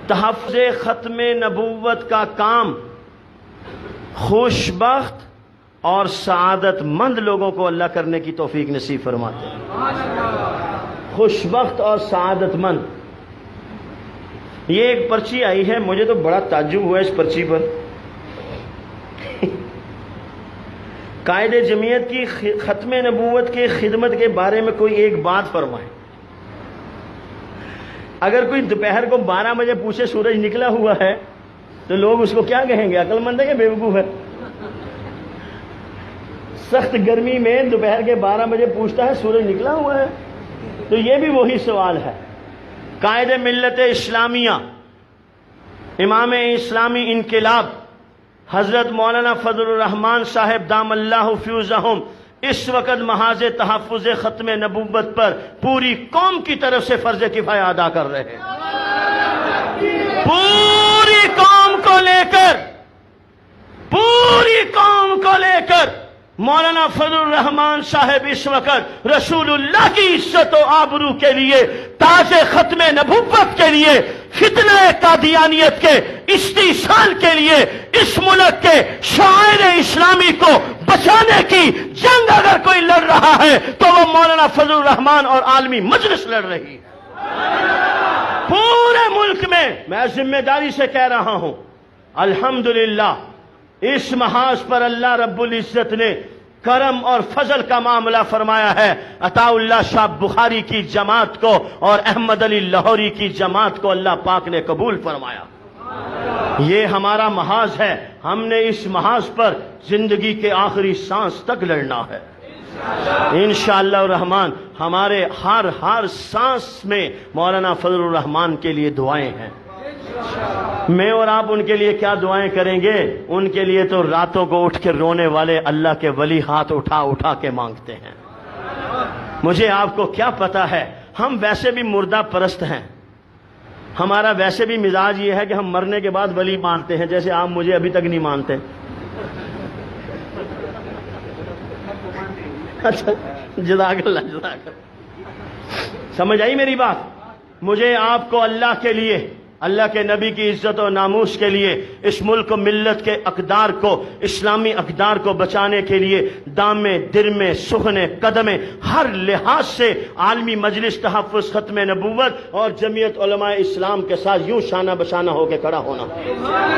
تحفظ ختم نبوت کا کام خوش بخت اور سعادت مند لوگوں کو اللہ کرنے کی توفیق نصیب فرماتے ہیں۔ خوش بخت اور سعادت مند، یہ ایک پرچی آئی ہے، مجھے تو بڑا تعجب ہوا اس پرچی پر۔ قائد جمعیت کی ختم نبوت کے خدمت کے بارے میں کوئی ایک بات فرمائے۔ اگر کوئی دوپہر کو 12 بجے پوچھے سورج نکلا ہوا ہے تو لوگ اس کو کیا کہیں گے؟ عقل مند ہے کہ بیوقوف ہے؟ سخت گرمی میں دوپہر کے 12 بجے پوچھتا ہے سورج نکلا ہوا ہے، تو یہ بھی وہی سوال ہے۔ قائد ملت اسلامیہ، امام اسلامی انقلاب حضرت مولانا فضل الرحمان صاحب دام اللہ فیوزہم اس وقت محاذ تحفظ ختم نبوت پر پوری قوم کی طرف سے فرض کفایہ ادا کر رہے ہیں۔ پوری قوم کو لے کر مولانا فضل الرحمان صاحب اس وقت رسول اللہ کی عزت و آبرو کے لیے، تاج ختم نبوت کے لیے، فتنہ قادیانیت کے استئصال کے لیے، اس ملک کے شاعر اسلامی کو بچانے کی جنگ اگر کوئی لڑ رہا ہے تو وہ مولانا فضل الرحمان اور عالمی مجلس لڑ رہی ہے۔ پورے ملک میں ذمہ داری سے کہہ رہا ہوں، الحمدللہ اس محاذ پر اللہ رب العزت نے کرم اور فضل کا معاملہ فرمایا ہے۔ عطا اللہ شاہ بخاری کی جماعت کو اور احمد علی لاہوری کی جماعت کو اللہ پاک نے قبول فرمایا۔ یہ ہمارا محاذ ہے، ہم نے اس محاذ پر زندگی کے آخری سانس تک لڑنا ہے انشاءاللہ الرحمن۔ ہمارے ہر سانس میں مولانا فضل الرحمان کے لیے دعائیں ہیں۔ میں اور آپ ان کے لیے کیا دعائیں کریں گے؟ ان کے لیے تو راتوں کو اٹھ کے رونے والے اللہ کے ولی ہاتھ اٹھا کے مانگتے ہیں۔ مجھے آپ کو کیا پتا ہے، ہم ویسے بھی مردہ پرست ہیں، ہمارا ویسے بھی مزاج یہ ہے کہ ہم مرنے کے بعد ولی مانتے ہیں، جیسے آپ مجھے ابھی تک نہیں مانتے۔ اچھا، جزاک اللہ۔ سمجھ آئی میری بات؟ مجھے آپ کو اللہ کے لیے، اللہ کے نبی کی عزت و ناموس کے لیے، اس ملک و ملت کے اقدار کو، اسلامی اقدار کو بچانے کے لیے دامے درمے سخنے قدمے ہر لحاظ سے عالمی مجلس تحفظ ختم نبوت اور جمعیت علماء اسلام کے ساتھ یوں شانہ بشانہ ہو کے کھڑا ہونا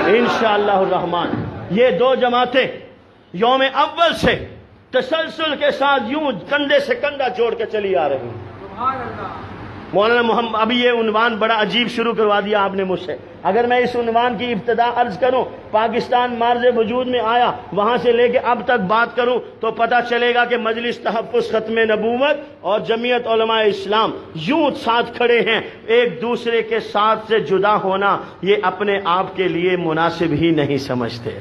انشاءاللہ الرحمن۔ یہ دو جماعتیں یوم اول سے تسلسل کے ساتھ یوں کندھے سے کندھا جوڑ کے چلی آ رہی ہیں۔ مولانا محمد، ابھی یہ عنوان بڑا عجیب شروع کروا دیا آپ نے مجھ سے۔ اگر میں اس عنوان کی ابتدا عرض کروں، پاکستان مارز وجود میں آیا وہاں سے لے کے اب تک بات کروں تو پتہ چلے گا کہ مجلس تحفظ ختم نبوت اور جمعیت علماء اسلام یوں ساتھ کھڑے ہیں۔ ایک دوسرے کے ساتھ سے جدا ہونا یہ اپنے آپ کے لیے مناسب ہی نہیں سمجھتے۔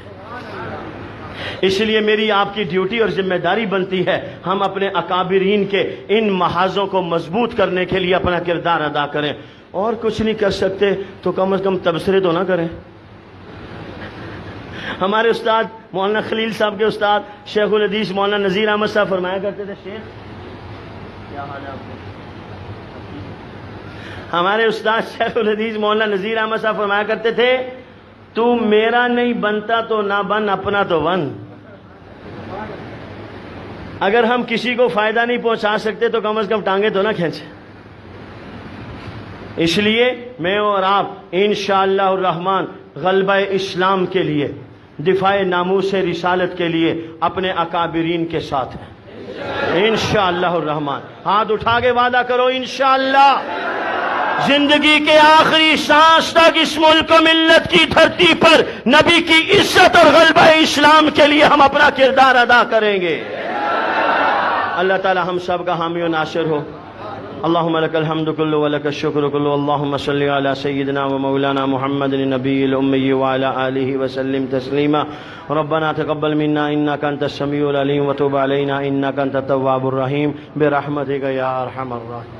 اس لیے میری آپ کی ڈیوٹی اور ذمہ داری بنتی ہے ہم اپنے اکابرین کے ان محاذوں کو مضبوط کرنے کے لیے اپنا کردار ادا کریں۔ اور کچھ نہیں کر سکتے تو کم از کم تبصرے تو نہ کریں۔ ہمارے استاد مولانا خلیل صاحب کے استاد شیخ الحدیث مولانا نذیر احمد صاحب فرمایا کرتے تھے، شیخ کیا حال ہے آپ کو؟ ہمارے استاد شیخ الحدیث مولانا نذیر احمد صاحب فرمایا کرتے تھے، تو میرا نہیں بنتا تو نہ بن، اپنا تو بن۔ اگر ہم کسی کو فائدہ نہیں پہنچا سکتے تو کم از کم ٹانگیں تو نہ کھینچیں۔ اس لیے میں اور آپ انشاءاللہ الرحمن غلبہ اسلام کے لیے، دفاع ناموس رسالت کے لیے اپنے اکابرین کے ساتھ ہیں انشاءاللہ الرحمن۔ ہاتھ اٹھا کے وعدہ کرو انشاءاللہ زندگی کے آخری سانس تک اس ملک و ملت کی دھرتی پر نبی کی عزت اور غلبہ اسلام کے لیے ہم اپنا کردار ادا کریں گے۔ اللہ تعالی ہم سب کا حامی و ناصر ہو۔ اللہم لک الحمد کلو ولک الشکر کلو، اللہم صلی علی سیدنا و مولانا محمد النبی الامی وعلی آلہ وسلم تسلیما۔ ربنا تقبل منا انک انت السمیع العلیم وتب علینا انک انت التواب الرحیم برحمتک یا ارحم الراحمین۔